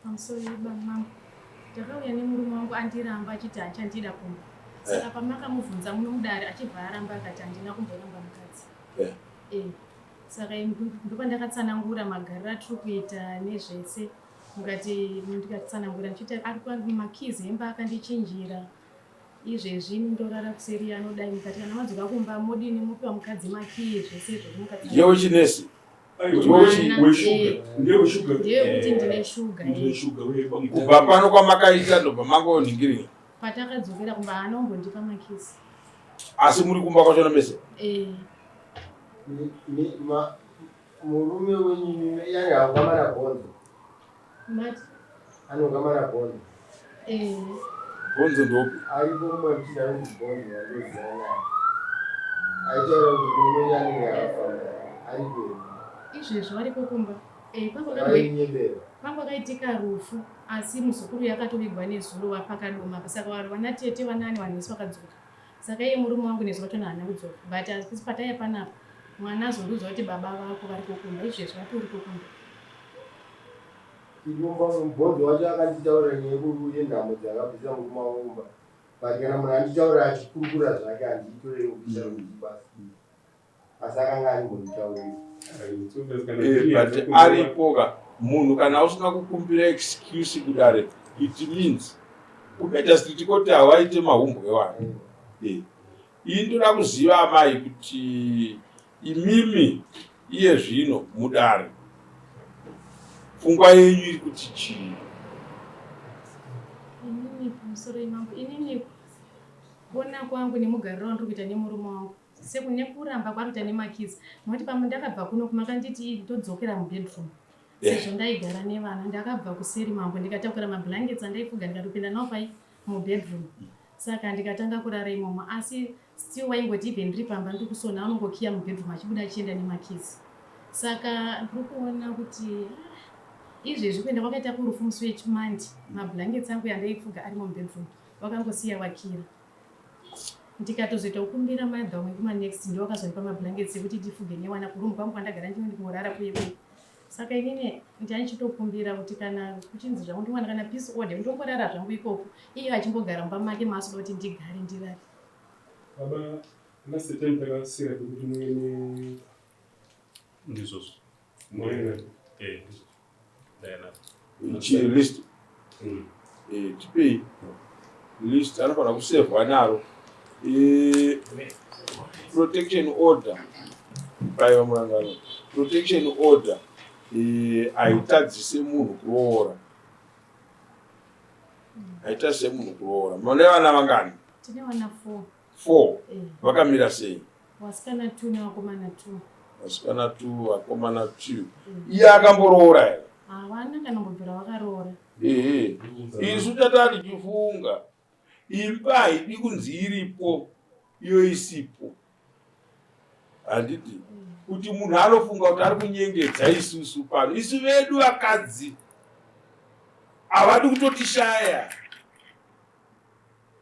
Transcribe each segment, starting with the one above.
Pamusoro bamama ndakauya nemurume wangu andiramba achiti achandida kumba. Saka pamakamubvunza munomudari achibva aramba akati handina kumboramba mukadzi. Saka ndopandakatsanangura magariro atiri kuita nezvese. Ndikatsanangura ndichiti ari kwangu makizi emba akandichinjira. Izvezvi ndorara kuseri anodai mukati kana madzoka kumba modini mupiwa mukadzi makiyi zvese izvo zvimukatsanangura. Yewe chinesi. Ndeyekuti ndine shuga. Kubva pano kwamakaita ndobva mangoningirira. Patakadzokera kumba anombondipa makizi. Asi muri kumba kwachona mese? Murume wenyu yani akamara bonzo. Mati? Anokamara bonzo. Bonzo ndopi? Aripo mumwe bonzo wandozana. Aitaura kuti murume yani yakafamba. Aripo. Izvezvo varipo kumba. Pangakaitika rufu asi muzukuru yakatovigwa nezuro wapakadoma. Saka vana tete vanani vanhu vakadzoka. Saka iye murume wangu nesu vachona hana kudzoka. But asi pataya panapa mwana azondiudza kuti baba vako variko kumba. Izvezvo vatoripo kumba. Mubhodhi wacho akanditaura yendamo dzakabvisa murume womba. But kana munhu anditaura achikurukura zvake handitorei kupisa basi. Asi akanga arimbonditaurira. But aripoga munhu kana usina kukumbira excuse kudare it means kubeta sitikoti hawaite mahumbo evanhu. Indoda kuziva amai kuti imimi iye zvino mudare pfungwa yenyu iri kuti chii? Inini pamusoro imambo inini kuona kwangu nemugariro wandiri kuita nemurume wangu sekune kuramba kwakuita nemakizi nokuti pamwe ndakabva kuno kumakanditi ndodzokera mubedroom sezvo ndaigara nevana ndakabva kuseri mambo ndikatakura mablankets andaifuga ndikatopinda nawo pai mubedroom. Saka ndikatanga kurara imomo asi still waingoti ibve ndiri pamba ndiri kusona anongokiya mubedroom achibuda achienda nemakizi. Saka ndiri kuona kuti izvezvi kuenda kwakaita kurufu musi wechimandi mablankets angu yandaifuga ari mubedroom wakangosiya wakira. Ndikatozoita kukumbira madha umwe kumanext ndio wakazondipa mablankets ekuti ndifuge newana kurumu kwangu kwandagara ndini kumurara kuye. Saka inini ndichitokumbira kuti kana kuchinzi zvangu ndiwana kana peace order ndongorara zvangu ikoko iye achimbogara mumba make masoda kuti ndigare ndirare. Baba nasetenda kasira kuti mwene ndizozvo mwene Chiri list. Tipei list anofana kusevhwa naro. Protection order. Paiva murangano. Protection order. Haitadzise munhu kuroora. Haitadzise munhu kuroora. Mune vana vangani? Tine vana 4. Vakamira sei? Vasikana 2 nevakomana 2. Vasikana 2, vakomana 2. Iye akamboroora here? Havana kana kumbobvira vakaroora. Isu tata tichifunga imba haidi kunzi iripo iyo isipo. Handiti kuti munhu anofunga kuti ari kunyengedza isusu pano. Isu vedu vakadzi havadi kutotishaya.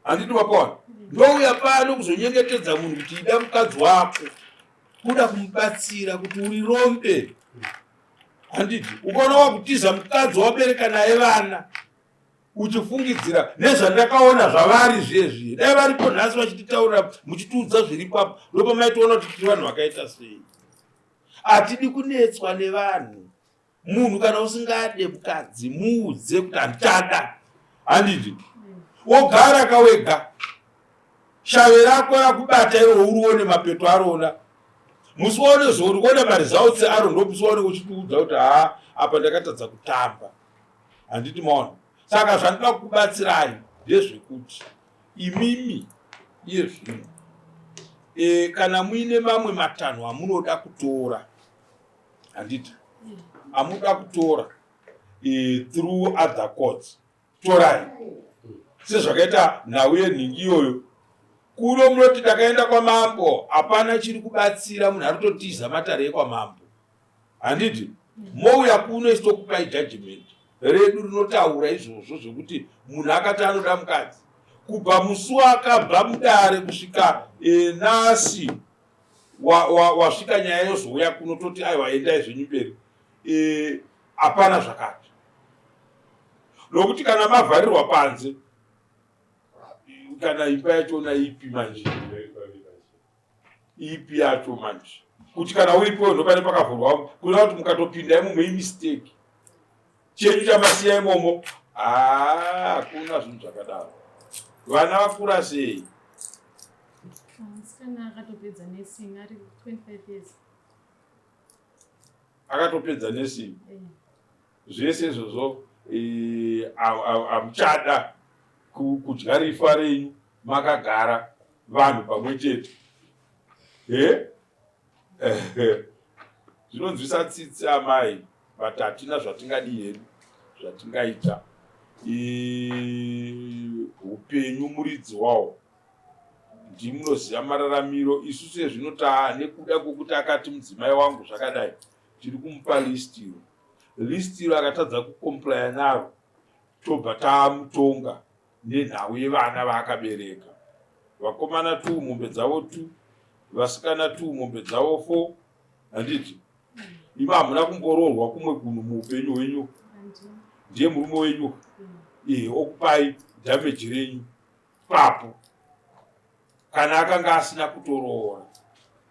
Handiti wapona ndouya pano kuzonyengetedza munhu kuti ida mukadzi wako kuda kumubatsira kuti urirombe. Handiti ukaona wakutiza mukadzi wabereka naye vana uchifungidzira nezvandakaona zvavari zvezvi dai varipo nhasi vachititaurira muchitiudza zviripo apa ndopa maitoona kuti tiri vanhu vakaita sei. Hatidi kunetswa nevanhu. Munhu kana usingade mukadzi muudze kuti handichada. Handiti wogara kawega shave rako rakubata iro urione mapeto arona musione zvouri kuona maresults aro ndomusione uchitiudza kuti apa ndakatadza kutamba. Handiti maona. Saka zvandinoda kukubatsirai ndezvekuti imimi iye zvino kana muine mamwe matanho amunoda kutora, handiti amunoda kutora through other courts, torai sezvakaita nhau yenhingi iyoyo. Kuno munoti takaenda kwamambo hapana chiri kubatsira munhu ari kutotiza matare ekwamambo. Handiti mouya kuno isitokupai judgment redu rinotaura izvozvo zvekuti munhu akati anoda mukadzi kubva musi wakabva mudare kusvika nhasi wasvika nyaya yozouya kuno toti aiwa endai zvenyu mberi. hapana zvakati. Nokuti kana mavharirwa panze, kana imba yachona ipi manje, ipi yacho manje, kuti kana uripo ndopane pakavhurwa, kuda kuti mukatopinda imo mistake chenyu chamasiya imomo, hakuna zvinhu zvakadaro. Vana vakura sei? Musikana akatopedza nursing ari 25 years. Akatopedza nursing. Zvese izvozvo amuchada kudya rifa renyu makagara vanhu pamwe chete. Zvinonzwisa tsitsi amai, but hatina zvatingadi hedu zvatingaita. Upenyu muridzi wawo, ndimunoziva mararamiro. Isusu sezvinota nekuda kwokuti akati mudzimai wangu zvakadai, tiri kumupa listiro. Listiro akatadza kukomplaya naro, tobva tamutonga nenhau yevana vaakabereka. Vakomana 2 mombe dzavo 2, vasikana 2 mombe dzavo 4. Handiti imi hamuna kumboroorwa kumwe kunhu muupenyu hwenyu? Ndiye murume wenyu okupai dhameji renyu papo, kana akanga asina kutoroora.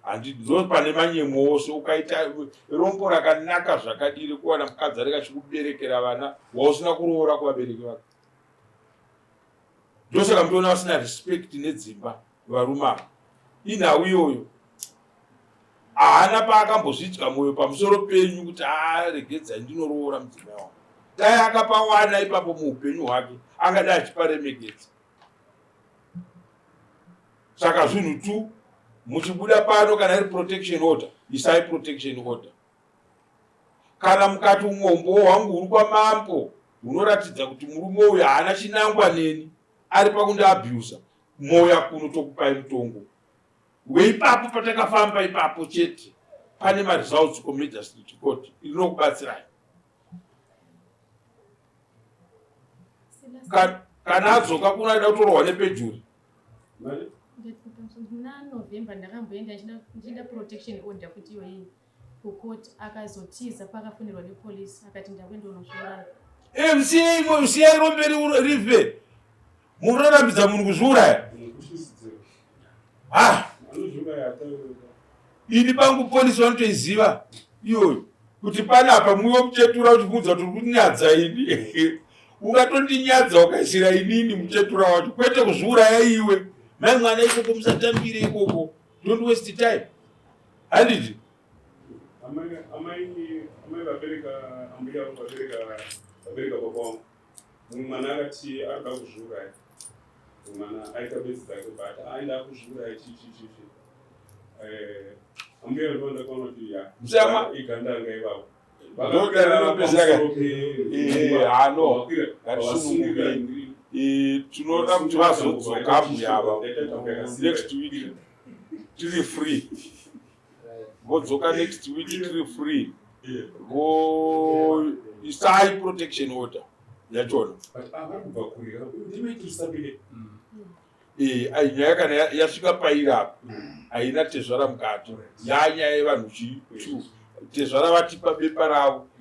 Handiti ndo pane manyemo ose ukaita rombo rakanaka zvakadiri kuwana mukadzi areka achikuberekera vana wausina kuroora kuvabereki vake. Ndosaka mutoona vasina respect nedzimba varume ava. Inhau iyoyo haana paakambozvidya mwoyo pamusoro penyu kuti regedzai ndinoroora mudzimai wangu. Dai akapawana ipapo muupenyu hwake angadai achiparemekedza. Saka zvinhu tu muchibuda pano, kana iri protection order, isai protection order. Kana mukati umwombo hwangu huri kwamambo hunoratidza kuti murume uyu haana chinangwa neni, ari pakundiabhusa, moya kuno tokupai mutongo. Weipapo patakafamba ipapo chete, pane maresults kuMagistrate Court inokubatsirai. Kana adzoka kunoda kutorwa nepejuri. Muna November ndakamboenda ndichida protection order kuti iwe kucourt, akazotiza pakafonderwa nepolisi akati ndakwenda unoshora. Musiyai romberi rive. Murarambidza munhu kuzviuraya. Ini pangu polisi vanotoiziva iyoyo kuti panapa mwiwe muchetura uchibvunza kuti kutinyadza ini. Ungatondinyadza ukaisira inini muchetura wacho, kwete kuzviuraya iwe. Mai mwana ikoko musatambire ikoko. Don't waste time. Handiti? Amai vabereka ambuya vabereka baba wangu. Mwana akati arikuda kuzviuraya. Mwana aita besi dzake but aenda kuzviuraya chichi. Ambuya ndonda kuona kuti ya. Msama igandanga ivavo. Hano tinoda kuti vazodzoka muyava next week tiri free. Vodzoka next week tiri free. Isai protection order yachona. Nyaya kana yasvika pairapo haina tezvara mukati, yanyaya yevanhu chitu. Tezvara vatipa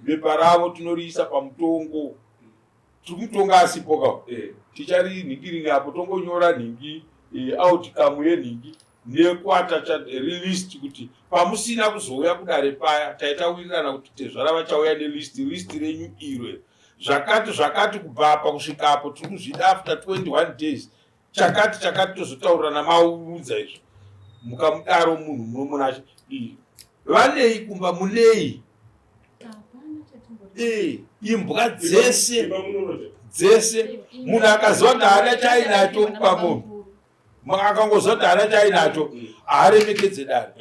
bepa ravo tinoriisa pamutongo. Tumutonga asipo tichari nhingi apo tongonyora nhingi outcome yenhingi nekwata list kuti pamusina kuzouya kudare paya taitawirirana kuti tezvara vachauya nelist renyu irwe zvakati kubva kusvika apo tiri kuzvida after 21 days chakati tozotaurirana maudza izvo mukamudaro munhu munomunacho vanei kumba munei imbwa dzese munhu akaziva kuti haana chainacho pamunhu, akangozva kuti haana chainacho haaremekedze dare.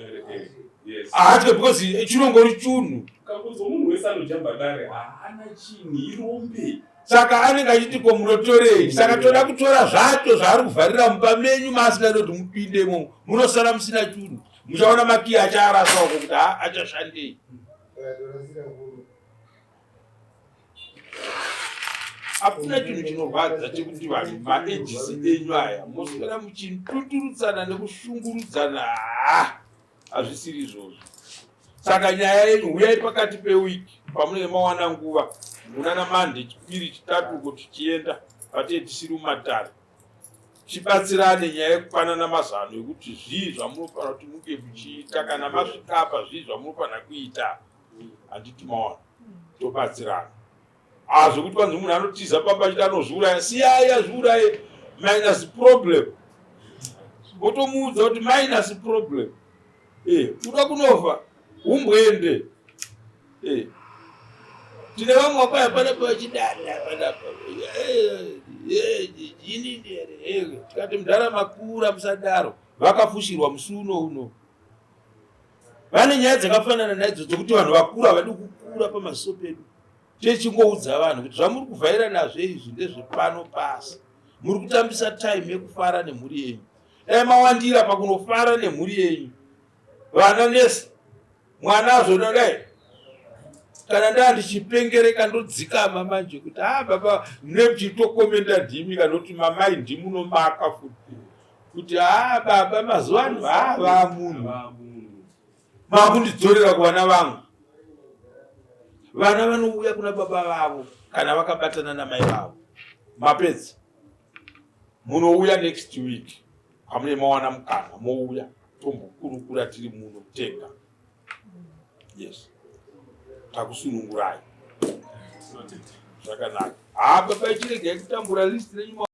Haatye because chinongori chunhu. Saka anenge achiti ko munotorei. Saka toda kutora zvacho zvaari kuvharira mumba menyu maasingadi kuti mupindemo, munosara musina chunhu. Muchaona makiyi achaarasawo kuti achashandei. Hakuna chinhu chinorwadza chekuti vanhu maejisi enyu aya moswera muchitunturudzana nekushungurudzana. Hazvisiri izvozvo. Saka nyaya yenyu uyai pakati pewiki pamunenge mawana nguva munana mande chipiri chitatu kuti chienda patee tisiri mumatare chibatsirane nyaya yekupanana mazano ekuti zvii zvamunofanira kuti munge muchiita kana masvika pa zvii zvamunofanira kuita handiti mawana tobatsirana zvokuti panzi munhu anotiza pamba chiti anozviuraya siyai azviuraye minus problem wotomuudza kuti minus problem uda kunofa umbwende tine vamwe wakwaya panapa vachidada panapa tikati mudhara makura musadaro vakafushirwa musi uno vane nyaya dzakafanana naidzo dzokuti vanhu vakura vadi kukura pamaziso pedu techingoudza vanhu kuti zvamuri kuvhaira nazvo izvi ndezvepano pasi muri kutambisa time yekufara nemhuri yenyu dai mawandira pakunofara nemhuri yenyu vana nesi mwana azodadai kana ndandichipengereka ndodzikama manje kuti baba nemuchitokomenda ndimi kana kuti mamai ndimunomaka futi kuti baba mazuva ano vamunhu makundidzorera kuvana vangu. Vana vanouya kuna baba vavo kana vakabatana namai vavo mapedza munouya next week hamune mawana mukana mouya tombokurukura tiri muno tenga yes takusunungurai zvakanaka baba ichiregai kutambura list renyu